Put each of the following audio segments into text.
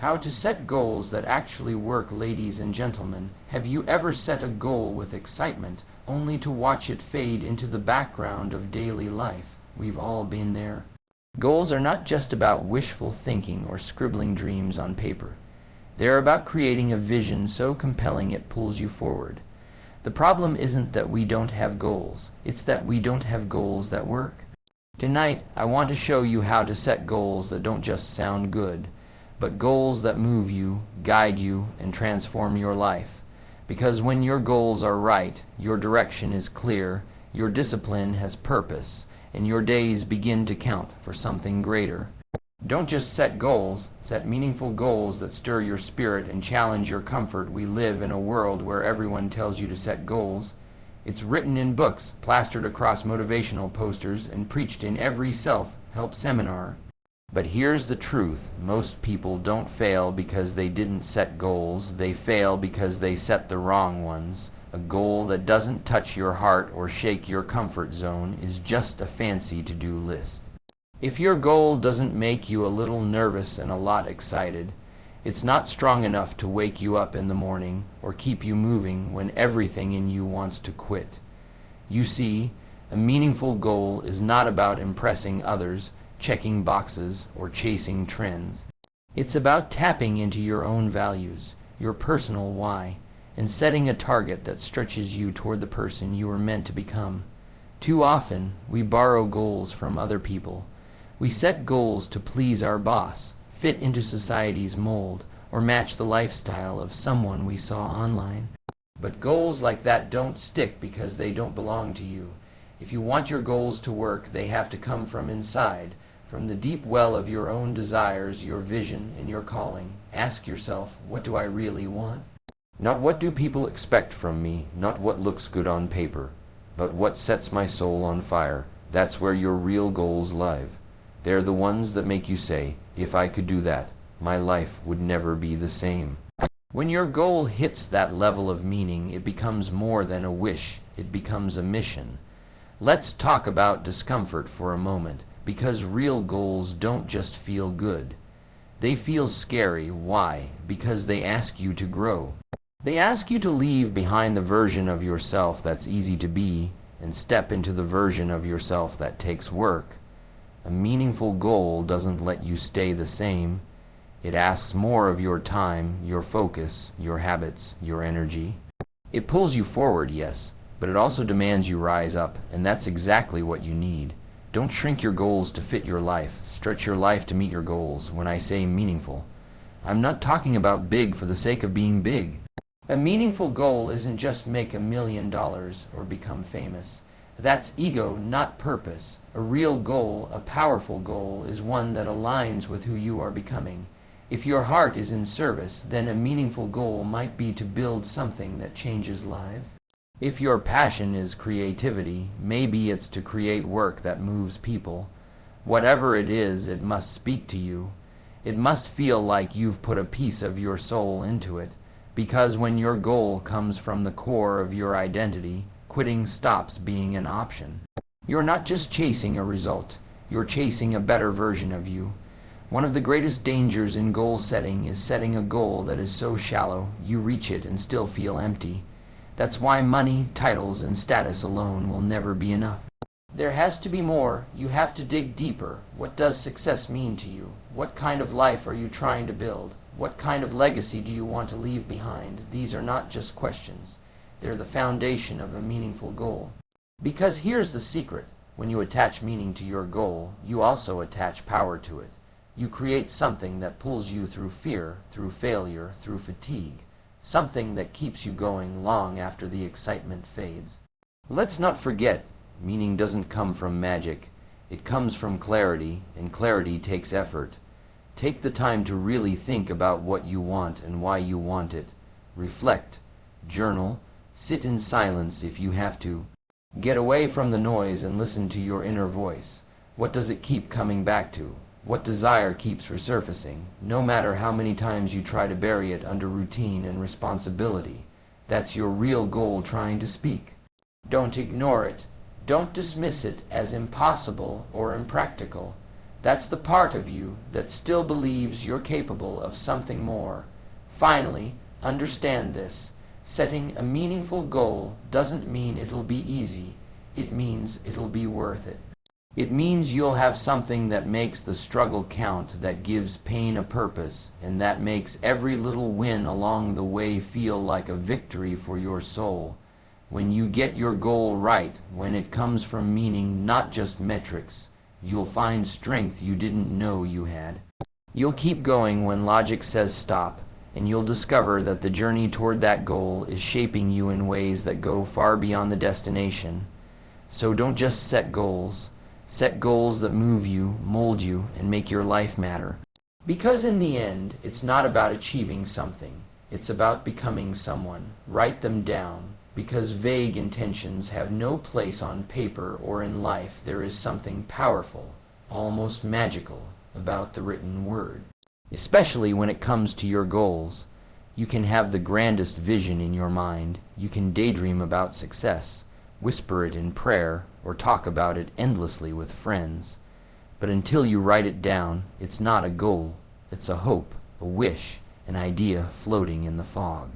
How to set goals that actually work, ladies and gentlemen. Have you ever set a goal with excitement, only to watch it fade into the background of daily life? We've all been there. Goals are not just about wishful thinking or scribbling dreams on paper. They're about creating a vision so compelling it pulls you forward. The problem isn't that we don't have goals, it's that we don't have goals that work. Tonight, I want to show you how to set goals that don't just sound good, but goals that move you, guide you, and transform your life. Because when your goals are right, your direction is clear, your discipline has purpose, and your days begin to count for something greater. Don't just set goals, set meaningful goals that stir your spirit and challenge your comfort. We live in a world where everyone tells you to set goals. It's written in books, plastered across motivational posters, and preached in every self-help seminar. But here's the truth. Most people don't fail because they didn't set goals. They fail because they set the wrong ones. A goal that doesn't touch your heart or shake your comfort zone is just a fancy to-do list. If your goal doesn't make you a little nervous and a lot excited, it's not strong enough to wake you up in the morning or keep you moving when everything in you wants to quit. You see, a meaningful goal is not about impressing others, checking boxes, or chasing trends. It's about tapping into your own values, your personal why, and setting a target that stretches you toward the person you were meant to become. Too often, we borrow goals from other people. We set goals to please our boss, fit into society's mold, or match the lifestyle of someone we saw online. But goals like that don't stick because they don't belong to you. If you want your goals to work, they have to come from inside, from the deep well of your own desires, your vision, and your calling. Ask yourself, what do I really want? Not what do people expect from me, not what looks good on paper, but what sets my soul on fire. That's where your real goals live. They're the ones that make you say, if I could do that, my life would never be the same. When your goal hits that level of meaning, it becomes more than a wish, it becomes a mission. Let's talk about discomfort for a moment, because real goals don't just feel good. They feel scary. Why? Because they ask you to grow. They ask you to leave behind the version of yourself that's easy to be and step into the version of yourself that takes work. A meaningful goal doesn't let you stay the same. It asks more of your time, your focus, your habits, your energy. It pulls you forward, yes, but it also demands you rise up, and that's exactly what you need. Don't shrink your goals to fit your life. Stretch your life to meet your goals. When I say meaningful, I'm not talking about big for the sake of being big. A meaningful goal isn't just make $1 million or become famous. That's ego, not purpose. A real goal, a powerful goal, is one that aligns with who you are becoming. If your heart is in service, then a meaningful goal might be to build something that changes lives. If your passion is creativity, maybe it's to create work that moves people. Whatever it is, it must speak to you. It must feel like you've put a piece of your soul into it, because when your goal comes from the core of your identity, quitting stops being an option. You're not just chasing a result, you're chasing a better version of you. One of the greatest dangers in goal setting is setting a goal that is so shallow you reach it and still feel empty. That's why money, titles, and status alone will never be enough. There has to be more. You have to dig deeper. What does success mean to you? What kind of life are you trying to build? What kind of legacy do you want to leave behind? These are not just questions. They're the foundation of a meaningful goal. Because here's the secret. When you attach meaning to your goal, you also attach power to it. You create something that pulls you through fear, through failure, through fatigue. Something that keeps you going long after the excitement fades. Let's not forget, meaning doesn't come from magic. It comes from clarity, and clarity takes effort. Take the time to really think about what you want and why you want it. Reflect, journal, sit in silence if you have to. Get away from the noise and listen to your inner voice. What does it keep coming back to? What desire keeps resurfacing? No matter how many times you try to bury it under routine and responsibility, that's your real goal trying to speak. Don't ignore it. Don't dismiss it as impossible or impractical. That's the part of you that still believes you're capable of something more. Finally, understand this. Setting a meaningful goal doesn't mean it'll be easy. It means it'll be worth it. It means you'll have something that makes the struggle count, that gives pain a purpose, and that makes every little win along the way feel like a victory for your soul. When you get your goal right, when it comes from meaning, not just metrics, you'll find strength you didn't know you had. You'll keep going when logic says stop, and you'll discover that the journey toward that goal is shaping you in ways that go far beyond the destination. So don't just set goals. Set goals that move you, mold you, and make your life matter. Because in the end, it's not about achieving something. It's about becoming someone. Write them down. Because vague intentions have no place on paper or in life, there is something powerful, almost magical, about the written word. Especially when it comes to your goals. You can have the grandest vision in your mind. You can daydream about success, whisper it in prayer, or talk about it endlessly with friends. But until you write it down, it's not a goal. It's a hope, a wish, an idea floating in the fog.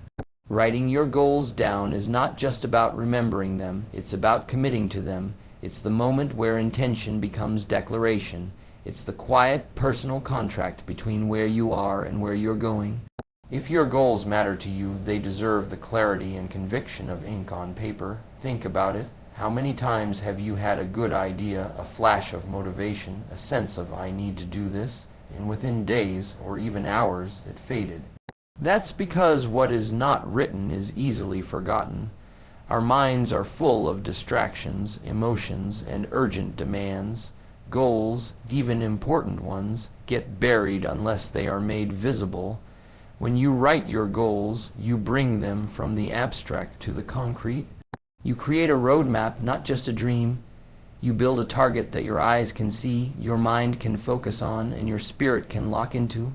Writing your goals down is not just about remembering them. It's about committing to them. It's the moment where intention becomes declaration. It's the quiet, personal contract between where you are and where you're going. If your goals matter to you, they deserve the clarity and conviction of ink on paper. Think about it. How many times have you had a good idea, a flash of motivation, a sense of I need to do this, and within days or even hours it faded? That's because what is not written is easily forgotten. Our minds are full of distractions, emotions, and urgent demands. Goals, even important ones, get buried unless they are made visible. When you write your goals, you bring them from the abstract to the concrete. You create a roadmap, not just a dream. You build a target that your eyes can see, your mind can focus on, and your spirit can lock into.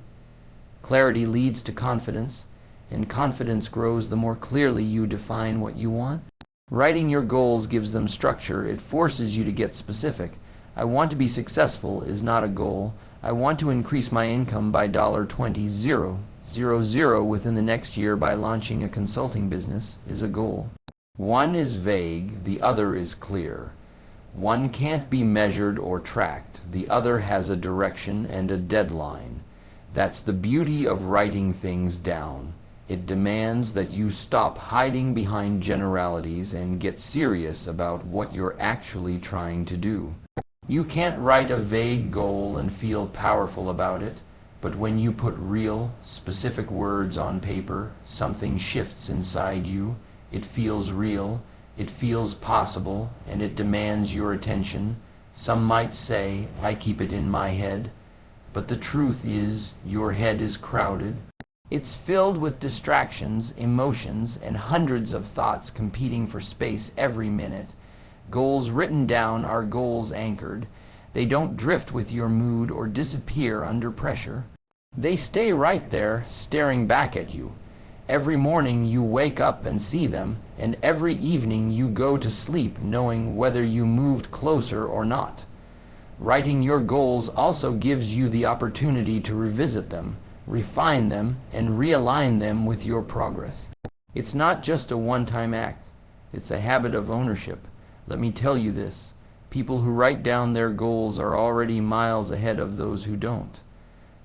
Clarity leads to confidence, and confidence grows the more clearly you define what you want. Writing your goals gives them structure. It forces you to get specific. I want to be successful is not a goal. I want to increase my income by $20,000 within the next year by launching a consulting business is a goal. One is vague, the other is clear. One can't be measured or tracked. The other has a direction and a deadline. That's the beauty of writing things down. It demands that you stop hiding behind generalities and get serious about what you're actually trying to do. You can't write a vague goal and feel powerful about it, but when you put real, specific words on paper, something shifts inside you. It feels real, it feels possible, and it demands your attention. Some might say, I keep it in my head. But the truth is, your head is crowded. It's filled with distractions, emotions, and hundreds of thoughts competing for space every minute. Goals written down are goals anchored. They don't drift with your mood or disappear under pressure. They stay right there, staring back at you. Every morning you wake up and see them, and every evening you go to sleep knowing whether you moved closer or not. Writing your goals also gives you the opportunity to revisit them, refine them, and realign them with your progress. It's not just a one-time act. It's a habit of ownership. Let me tell you this. People who write down their goals are already miles ahead of those who don't.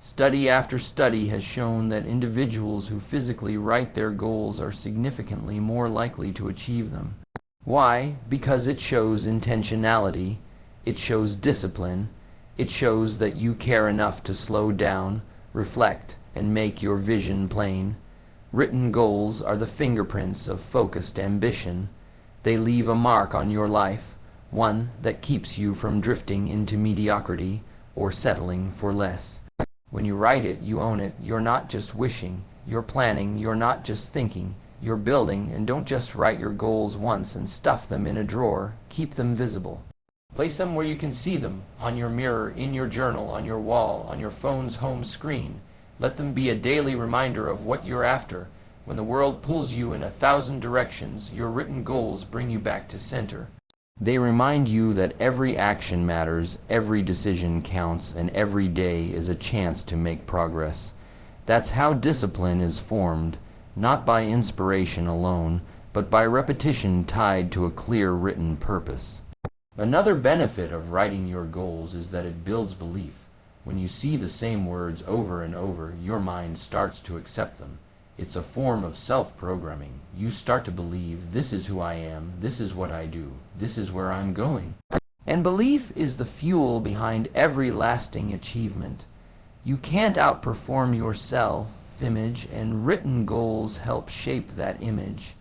Study after study has shown that individuals who physically write their goals are significantly more likely to achieve them. Why? Because it shows intentionality, it shows discipline, it shows that you care enough to slow down, reflect, and make your vision plain. Written goals are the fingerprints of focused ambition. They leave a mark on your life, one that keeps you from drifting into mediocrity or settling for less. When you write it, you own it. You're not just wishing, you're planning, you're not just thinking, you're building. And don't just write your goals once and stuff them in a drawer. Keep them visible. Place them where you can see them, on your mirror, in your journal, on your wall, on your phone's home screen. Let them be a daily reminder of what you're after. When the world pulls you in 1,000 directions, your written goals bring you back to center. They remind you that every action matters, every decision counts, and every day is a chance to make progress. That's how discipline is formed, not by inspiration alone, but by repetition tied to a clear written purpose. Another benefit of writing your goals is that it builds belief. When you see the same words over and over, your mind starts to accept them. It's a form of self-programming. You start to believe, this is who I am, this is what I do, this is where I'm going. And belief is the fuel behind every lasting achievement. You can't outperform your self-image, and written goals help shape that image.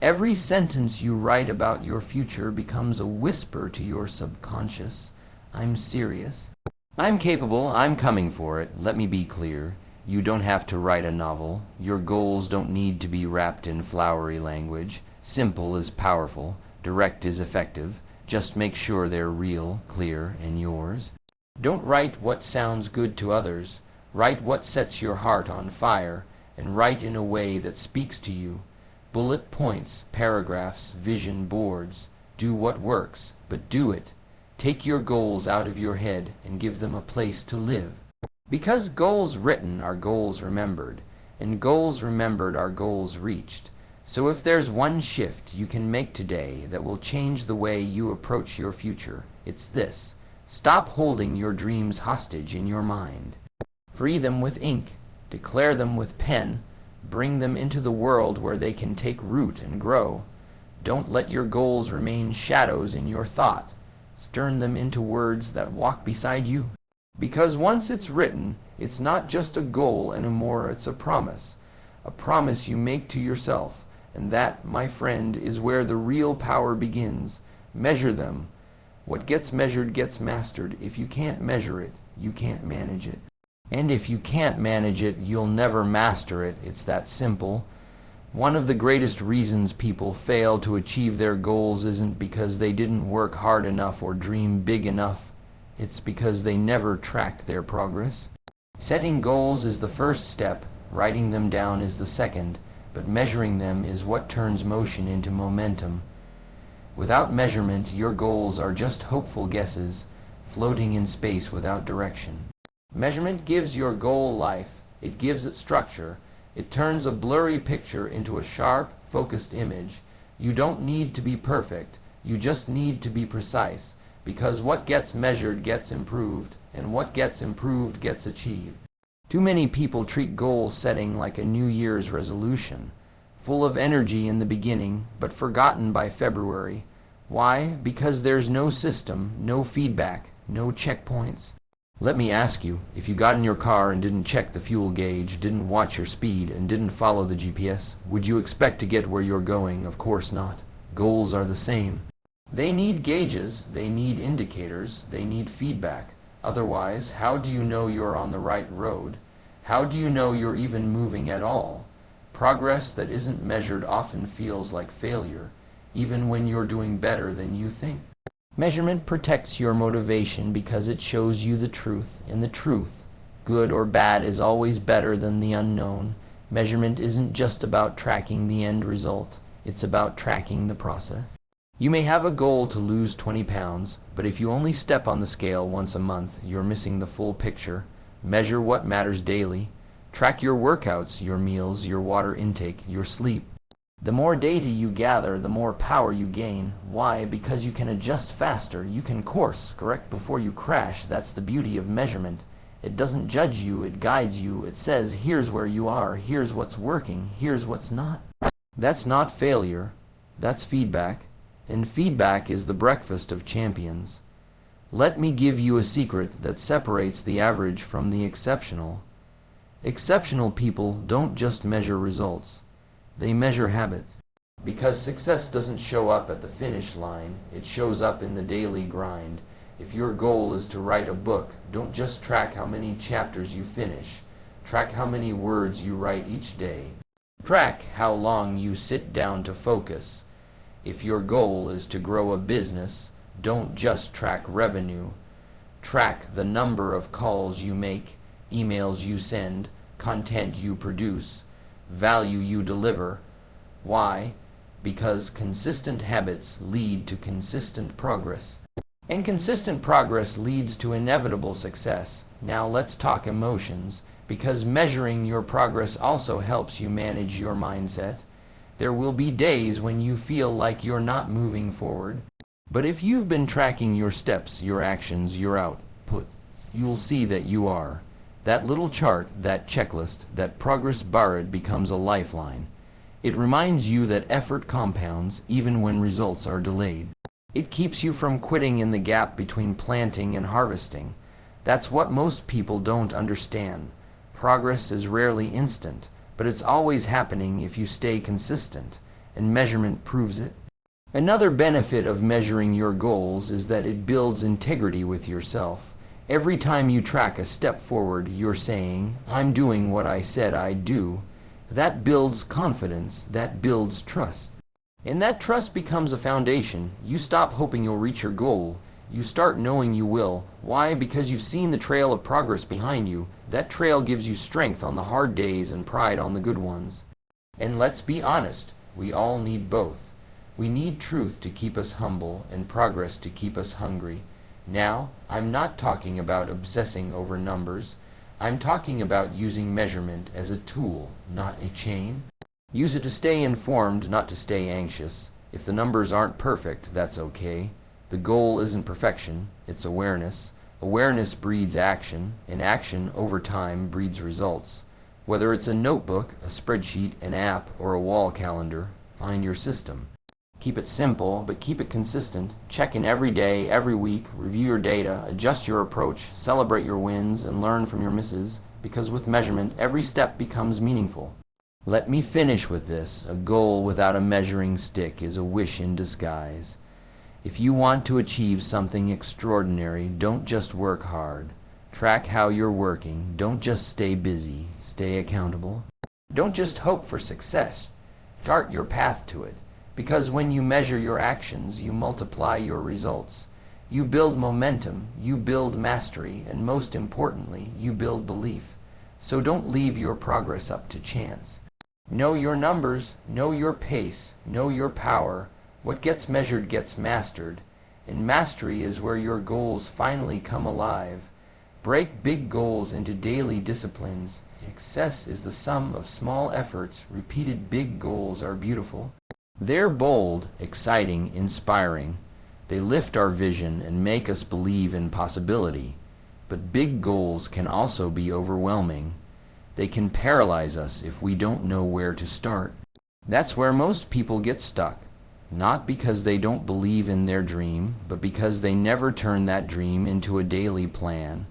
Every sentence you write about your future becomes a whisper to your subconscious. I'm serious. I'm capable, I'm coming for it. Let me be clear. You don't have to write a novel. Your goals don't need to be wrapped in flowery language. Simple is powerful. Direct is effective. Just make sure they're real, clear, and yours. Don't write what sounds good to others. Write what sets your heart on fire, and write in a way that speaks to you. Bullet points, paragraphs, vision boards. Do what works, but do it. Take your goals out of your head and give them a place to live. Because goals written are goals remembered, and goals remembered are goals reached. So if there's one shift you can make today that will change the way you approach your future, it's this. Stop holding your dreams hostage in your mind. Free them with ink. Declare them with pen. Bring them into the world where they can take root and grow. Don't let your goals remain shadows in your thought. Turn them into words that walk beside you. Because once it's written, it's not just a goal anymore, it's a promise you make to yourself. And that, my friend, is where the real power begins. Measure them. What gets measured gets mastered. If you can't measure it, you can't manage it. And if you can't manage it, you'll never master it. It's that simple. One of the greatest reasons people fail to achieve their goals isn't because they didn't work hard enough or dream big enough. It's because they never tracked their progress. Setting goals is the first step, writing them down is the second, but measuring them is what turns motion into momentum. Without measurement, your goals are just hopeful guesses, floating in space without direction. Measurement gives your goal life. It gives it structure. It turns a blurry picture into a sharp, focused image. You don't need to be perfect. You just need to be precise. Because what gets measured gets improved, and what gets improved gets achieved. Too many people treat goal setting like a New Year's resolution, full of energy in the beginning, but forgotten by February. Why? Because there's no system, no feedback, no checkpoints. Let me ask you, if you got in your car and didn't check the fuel gauge, didn't watch your speed, and didn't follow the GPS, would you expect to get where you're going? Of course not. Goals are the same. They need gauges, they need indicators, they need feedback. Otherwise, how do you know you're on the right road? How do you know you're even moving at all? Progress that isn't measured often feels like failure, even when you're doing better than you think. Measurement protects your motivation because it shows you the truth, and the truth, good or bad, is always better than the unknown. Measurement isn't just about tracking the end result, it's about tracking the process. You may have a goal to lose 20 pounds, but if you only step on the scale once a month, you're missing the full picture. Measure what matters daily. Track your workouts, your meals, your water intake, your sleep. The more data you gather, the more power you gain. Why? Because you can adjust faster. You can course correct before you crash. That's the beauty of measurement. It doesn't judge you, it guides you. It says, here's where you are, here's what's working, here's what's not. That's not failure. That's feedback. And feedback is the breakfast of champions. Let me give you a secret that separates the average from the exceptional. Exceptional people don't just measure results. They measure habits. Because success doesn't show up at the finish line, it shows up in the daily grind. If your goal is to write a book, don't just track how many chapters you finish. Track how many words you write each day. Track how long you sit down to focus. If your goal is to grow a business, don't just track revenue. Track the number of calls you make, emails you send, content you produce, value you deliver. Why? because consistent habits lead to consistent progress. And consistent progress leads to inevitable success. Now let's talk emotions, because measuring your progress also helps you manage your mindset. There will be days when you feel like you're not moving forward. But if you've been tracking your steps, your actions, your output, you'll see that you are. That little chart, that checklist, that progress bar becomes a lifeline. It reminds you that effort compounds even when results are delayed. It keeps you from quitting in the gap between planting and harvesting. That's what most people don't understand. Progress is rarely instant, but it's always happening if you stay consistent, and measurement proves it. Another benefit of measuring your goals is that it builds integrity with yourself. Every time you track a step forward, you're saying, "I'm doing what I said I'd do." That builds confidence, that builds trust. And that trust becomes a foundation. You stop hoping you'll reach your goal. You start knowing you will. Why? Because you've seen the trail of progress behind you. That trail gives you strength on the hard days and pride on the good ones. And let's be honest, we all need both. We need truth to keep us humble and progress to keep us hungry. Now, I'm not talking about obsessing over numbers. I'm talking about using measurement as a tool, not a chain. Use it to stay informed, not to stay anxious. If the numbers aren't perfect, that's okay. The goal isn't perfection, it's awareness. Awareness breeds action, and action over time breeds results. Whether it's a notebook, a spreadsheet, an app, or a wall calendar, find your system. Keep it simple, but keep it consistent. Check in every day, every week, review your data, adjust your approach, celebrate your wins, and learn from your misses, because with measurement, every step becomes meaningful. Let me finish with this. A goal without a measuring stick is a wish in disguise. If you want to achieve something extraordinary, don't just work hard. Track how you're working. Don't just stay busy. Stay accountable. Don't just hope for success. Chart your path to it. Because when you measure your actions, you multiply your results. You build momentum, you build mastery, and most importantly, you build belief. So don't leave your progress up to chance. Know your numbers, know your pace, know your power. What gets measured gets mastered, and mastery is where your goals finally come alive. Break big goals into daily disciplines. Success is the sum of small efforts. Repeated big goals are beautiful. They're bold, exciting, inspiring. They lift our vision and make us believe in possibility. But big goals can also be overwhelming. They can paralyze us if we don't know where to start. That's where most people get stuck. Not because they don't believe in their dream, but because they never turn that dream into a daily plan.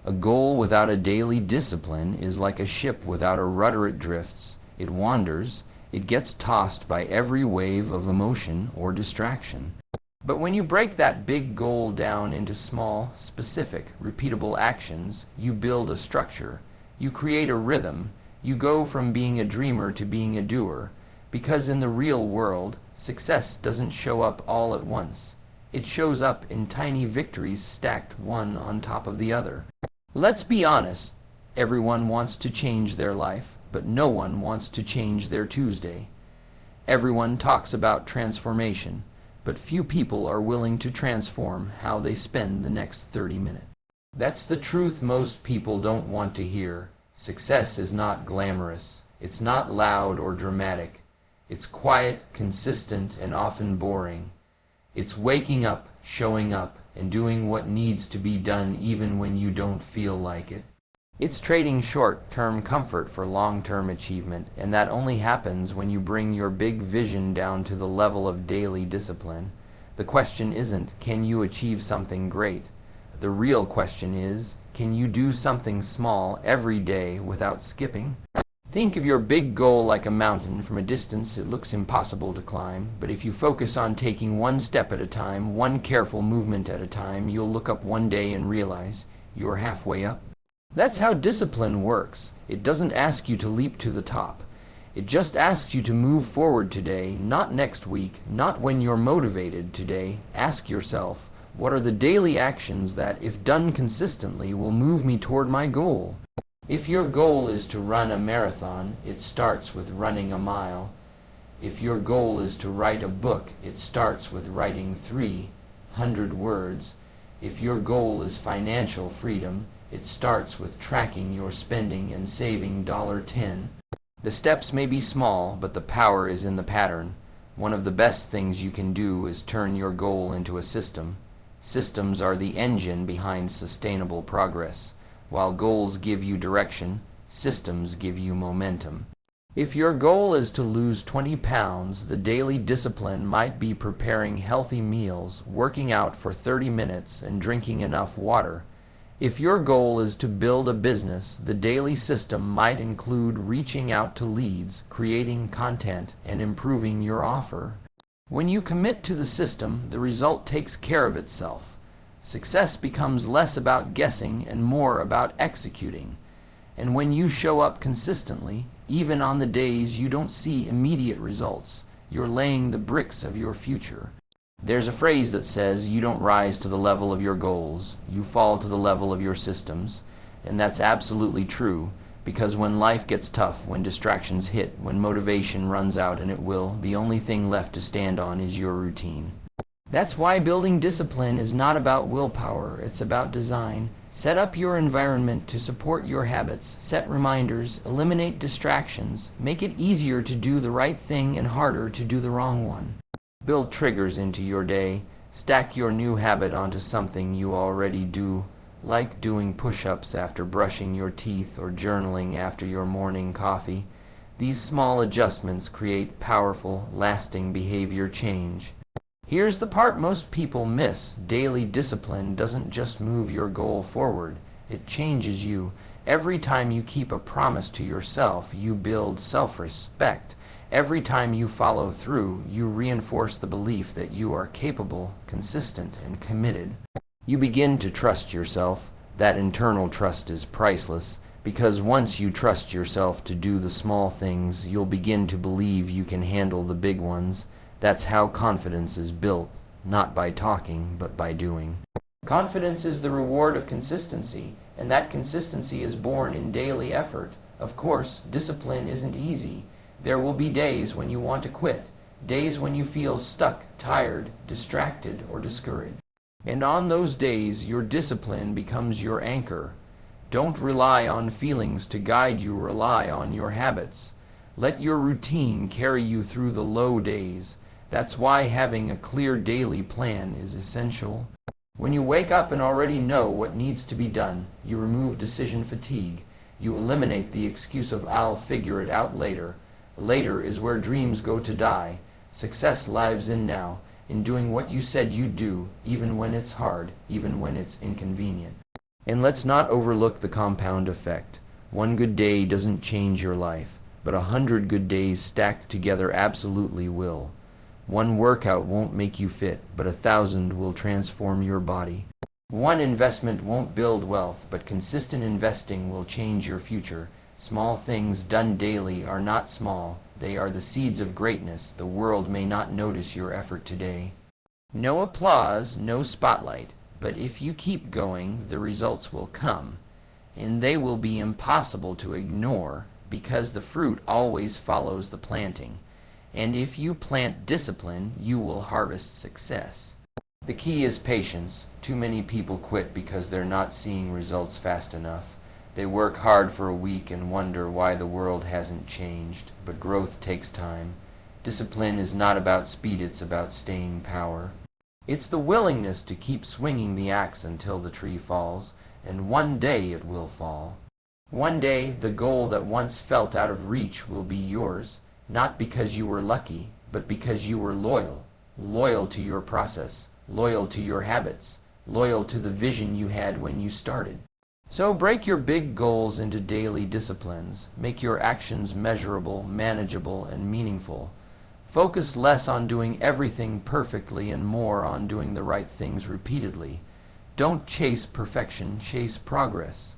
A goal without a daily discipline is like a ship without a rudder. It drifts, it wanders, it gets tossed by every wave of emotion or distraction. But when you break that big goal down into small, specific, repeatable actions, you build a structure. You create a rhythm. You go from being a dreamer to being a doer. Because in the real world, success doesn't show up all at once. It shows up in tiny victories stacked one on top of the other. Let's be honest. Everyone wants to change their life, but no one wants to change their Tuesday. Everyone talks about transformation, but few people are willing to transform how they spend the next 30 minutes. That's the truth most people don't want to hear. Success is not glamorous. It's not loud or dramatic. It's quiet, consistent, and often boring. It's waking up, showing up, and doing what needs to be done even when you don't feel like it. It's trading short-term comfort for long-term achievement, and that only happens when you bring your big vision down to the level of daily discipline. The question isn't, can you achieve something great? The real question is, can you do something small every day without skipping? Think of your big goal like a mountain. From a distance, it looks impossible to climb, but if you focus on taking one step at a time, one careful movement at a time, you'll look up one day and realize you're halfway up. That's how discipline works. It doesn't ask you to leap to the top. It just asks you to move forward today, not next week, not when you're motivated today. Ask yourself, what are the daily actions that, if done consistently, will move me toward my goal? If your goal is to run a marathon, it starts with running a mile. If your goal is to write a book, it starts with writing 300 words. If your goal is financial freedom, it starts with tracking your spending and saving $10. The steps may be small, but the power is in the pattern. One of the best things you can do is turn your goal into a system. Systems are the engine behind sustainable progress. While goals give you direction, systems give you momentum. If your goal is to lose 20 pounds, the daily discipline might be preparing healthy meals, working out for 30 minutes, and drinking enough water. If your goal is to build a business, the daily system might include reaching out to leads, creating content, and improving your offer. When you commit to the system, the result takes care of itself. Success becomes less about guessing and more about executing. And when you show up consistently, even on the days you don't see immediate results, you're laying the bricks of your future. There's a phrase that says you don't rise to the level of your goals, you fall to the level of your systems. And that's absolutely true, because when life gets tough, when distractions hit, when motivation runs out, and it will, the only thing left to stand on is your routine. That's why building discipline is not about willpower, it's about design. Set up your environment to support your habits, set reminders, eliminate distractions, make it easier to do the right thing and harder to do the wrong one. Build triggers into your day, stack your new habit onto something you already do, like doing push-ups after brushing your teeth or journaling after your morning coffee. These small adjustments create powerful, lasting behavior change. Here's the part most people miss. Daily discipline doesn't just move your goal forward, it changes you. Every time you keep a promise to yourself, you build self-respect. Every time you follow through, you reinforce the belief that you are capable, consistent, and committed. You begin to trust yourself. That internal trust is priceless, because once you trust yourself to do the small things, you'll begin to believe you can handle the big ones. That's how confidence is built, not by talking, but by doing. Confidence is the reward of consistency, and that consistency is born in daily effort. Of course, discipline isn't easy. There will be days when you want to quit, days when you feel stuck, tired, distracted, or discouraged. And on those days, your discipline becomes your anchor. Don't rely on feelings to guide you, rely on your habits. Let your routine carry you through the low days. That's why having a clear daily plan is essential. When you wake up and already know what needs to be done, you remove decision fatigue. You eliminate the excuse of "I'll figure it out later." Later is where dreams go to die. Success lives in now, in doing what you said you'd do, even when it's hard, even when it's inconvenient. And let's not overlook the compound effect. One good day doesn't change your life, but 100 good days stacked together absolutely will. One workout won't make you fit, but 1,000 will transform your body. One investment won't build wealth, but consistent investing will change your future. Small things done daily are not small. They are the seeds of greatness. The world may not notice your effort today. No applause, no spotlight. But if you keep going, the results will come. And they will be impossible to ignore, because the fruit always follows the planting. And if you plant discipline, you will harvest success. The key is patience. Too many people quit because they're not seeing results fast enough. They work hard for a week and wonder why the world hasn't changed, but growth takes time. Discipline is not about speed, it's about staying power. It's the willingness to keep swinging the axe until the tree falls, and one day it will fall. One day, the goal that once felt out of reach will be yours, not because you were lucky, but because you were loyal. Loyal to your process, loyal to your habits, loyal to the vision you had when you started. So break your big goals into daily disciplines. Make your actions measurable, manageable, and meaningful. Focus less on doing everything perfectly and more on doing the right things repeatedly. Don't chase perfection, chase progress.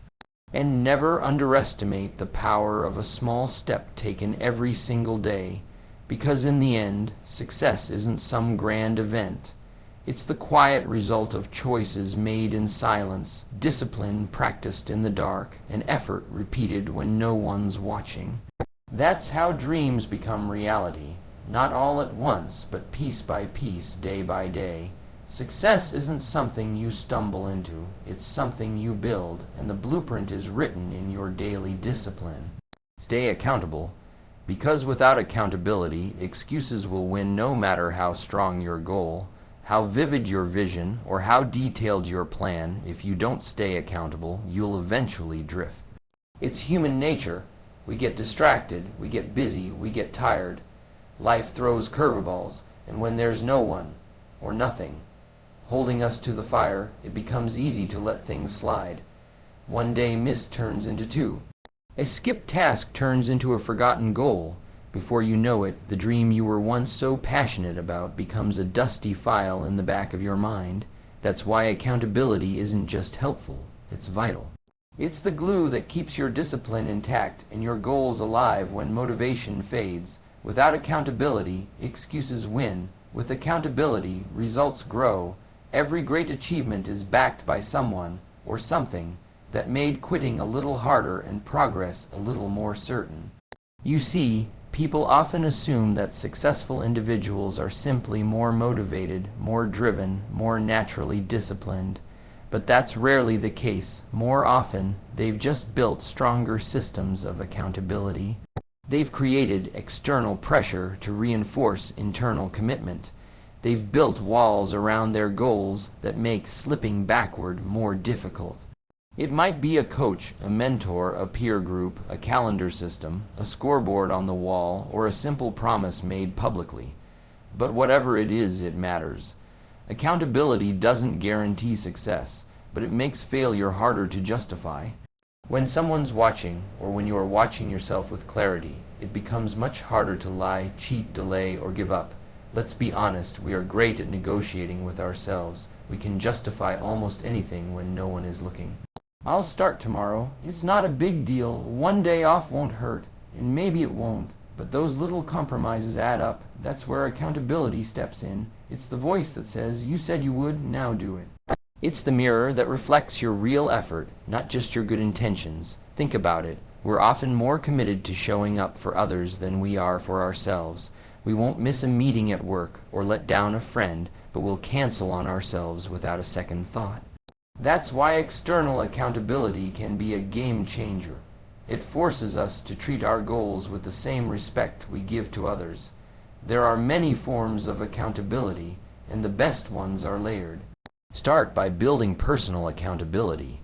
And never underestimate the power of a small step taken every single day, because in the end, success isn't some grand event. It's the quiet result of choices made in silence, discipline practiced in the dark, and effort repeated when no one's watching. That's how dreams become reality. not all at once, but piece by piece, day by day. Success isn't something you stumble into, it's something you build, and the blueprint is written in your daily discipline. Stay accountable, because without accountability, excuses will win no matter how strong your goal, how vivid your vision, or how detailed your plan. If you don't stay accountable, you'll eventually drift. It's human nature. We get distracted, we get busy, we get tired. Life throws curveballs, and when there's no one, or nothing, holding us to the fire, it becomes easy to let things slide. One day mist turns into two. A skipped task turns into a forgotten goal. Before you know it, the dream you were once so passionate about becomes a dusty file in the back of your mind. That's why accountability isn't just helpful, it's vital. It's the glue that keeps your discipline intact and your goals alive when motivation fades. Without accountability, excuses win. With accountability, results grow. Every great achievement is backed by someone or something that made quitting a little harder and progress a little more certain. You see, people often assume that successful individuals are simply more motivated, more driven, more naturally disciplined. But that's rarely the case. More often, they've just built stronger systems of accountability. They've created external pressure to reinforce internal commitment. They've built walls around their goals that make slipping backward more difficult. It might be a coach, a mentor, a peer group, a calendar system, a scoreboard on the wall, or a simple promise made publicly. But whatever it is, it matters. Accountability doesn't guarantee success, but it makes failure harder to justify. When someone's watching, or when you are watching yourself with clarity, it becomes much harder to lie, cheat, delay, or give up. Let's be honest, we are great at negotiating with ourselves. We can justify almost anything when no one is looking. I'll start tomorrow. It's not a big deal. One day off won't hurt, and maybe it won't. But those little compromises add up. That's where accountability steps in. It's the voice that says, you said you would, now do it. It's the mirror that reflects your real effort, not just your good intentions. Think about it. We're often more committed to showing up for others than we are for ourselves. We won't miss a meeting at work or let down a friend, but we'll cancel on ourselves without a second thought. That's why external accountability can be a game changer. It forces us to treat our goals with the same respect we give to others. There are many forms of accountability, and the best ones are layered. Start by building personal accountability.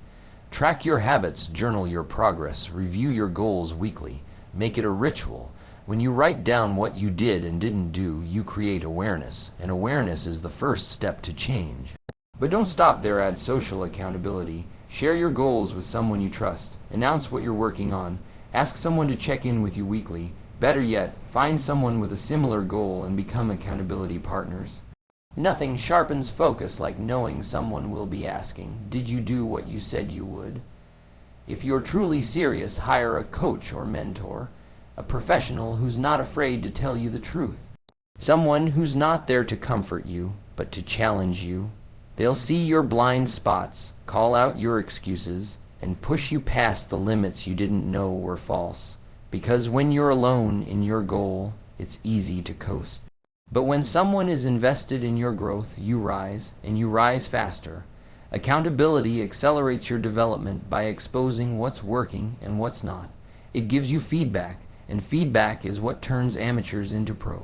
Track your habits, journal your progress, review your goals weekly. Make it a ritual. When you write down what you did and didn't do, you create awareness, and awareness is the first step to change. But don't stop there. Add social accountability. Share your goals with someone you trust. Announce what you're working on. Ask someone to check in with you weekly. Better yet, find someone with a similar goal and become accountability partners. Nothing sharpens focus like knowing someone will be asking, did you do what you said you would? If you're truly serious, hire a coach or mentor, a professional who's not afraid to tell you the truth. Someone who's not there to comfort you, but to challenge you. They'll see your blind spots, call out your excuses, and push you past the limits you didn't know were false. Because when you're alone in your goal, it's easy to coast. But when someone is invested in your growth, you rise, and you rise faster. Accountability accelerates your development by exposing what's working and what's not. It gives you feedback, and feedback is what turns amateurs into pros.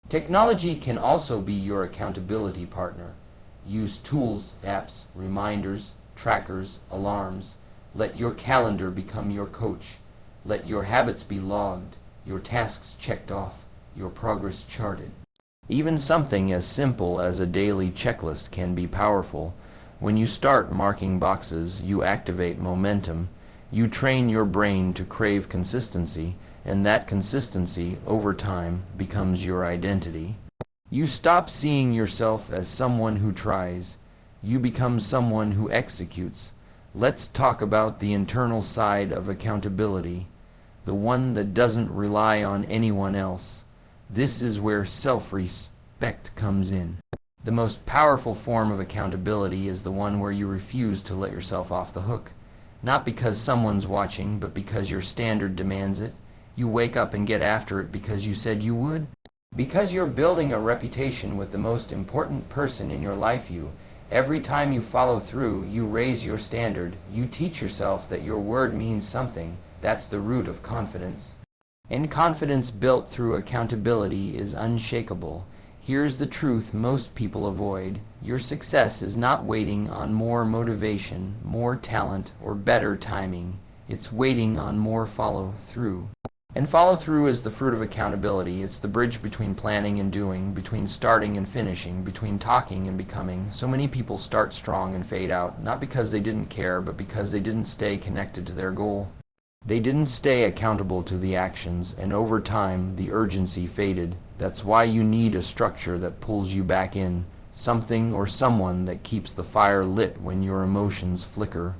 Technology can also be your accountability partner. Use tools, apps, reminders, trackers, alarms. Let your calendar become your coach. Let your habits be logged, your tasks checked off, your progress charted. Even something as simple as a daily checklist can be powerful. When you start marking boxes, you activate momentum. You train your brain to crave consistency, and that consistency, over time, becomes your identity. You stop seeing yourself as someone who tries. You become someone who executes. Let's talk about the internal side of accountability, the one that doesn't rely on anyone else. This is where self-respect comes in. The most powerful form of accountability is the one where you refuse to let yourself off the hook. Not because someone's watching, but because your standard demands it. You wake up and get after it because you said you would. Because you're building a reputation with the most important person in your life. Every time you follow through, you raise your standard. You teach yourself that your word means something. That's the root of confidence. And confidence built through accountability is unshakable. Here's the truth most people avoid. Your success is not waiting on more motivation, more talent, or better timing. It's waiting on more follow-through. And follow-through is the fruit of accountability. It's the bridge between planning and doing, between starting and finishing, between talking and becoming. So many people start strong and fade out, not because they didn't care, but because they didn't stay connected to their goal. They didn't stay accountable to the actions, and over time, the urgency faded. That's why you need a structure that pulls you back in, something or someone that keeps the fire lit when your emotions flicker.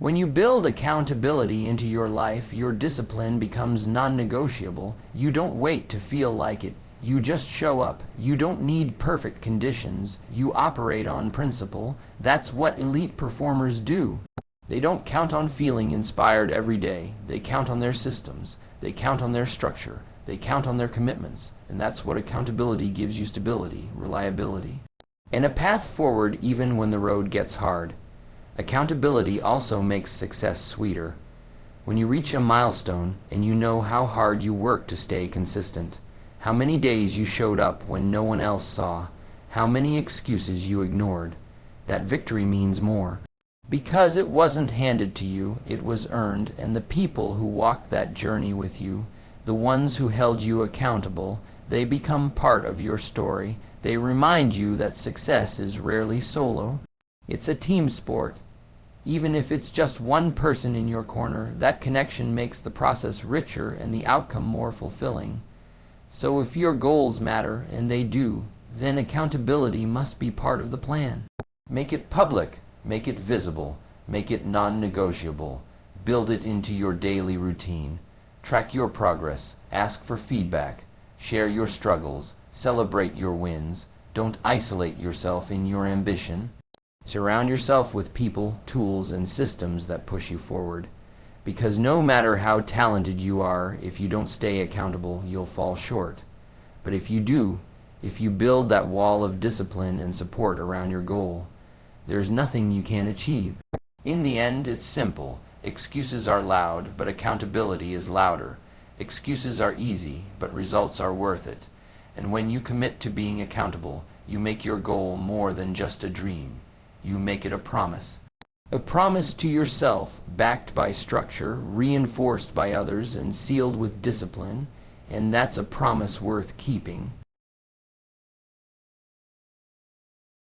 When you build accountability into your life, your discipline becomes non-negotiable. You don't wait to feel like it. You just show up. You don't need perfect conditions. You operate on principle. That's what elite performers do. They don't count on feeling inspired every day. They count on their systems. They count on their structure. They count on their commitments. And that's what accountability gives you: stability, reliability, and a path forward even when the road gets hard. Accountability also makes success sweeter. When you reach a milestone and you know how hard you worked to stay consistent, how many days you showed up when no one else saw, how many excuses you ignored, that victory means more. Because it wasn't handed to you, it was earned, and the people who walked that journey with you, the ones who held you accountable, they become part of your story. They remind you that success is rarely solo. It's a team sport. Even if it's just one person in your corner, that connection makes the process richer and the outcome more fulfilling. So if your goals matter, and they do, then accountability must be part of the plan. Make it public. Make it visible. Make it non-negotiable. Build it into your daily routine. Track your progress. Ask for feedback. Share your struggles. Celebrate your wins. Don't isolate yourself in your ambition. Surround yourself with people, tools, and systems that push you forward. Because no matter how talented you are, if you don't stay accountable, you'll fall short. But if you do, if you build that wall of discipline and support around your goal, there's nothing you can't achieve. In the end, it's simple. Excuses are loud, but accountability is louder. Excuses are easy, but results are worth it. And when you commit to being accountable, you make your goal more than just a dream. You make it a promise. A promise to yourself, backed by structure, reinforced by others, and sealed with discipline. And that's a promise worth keeping.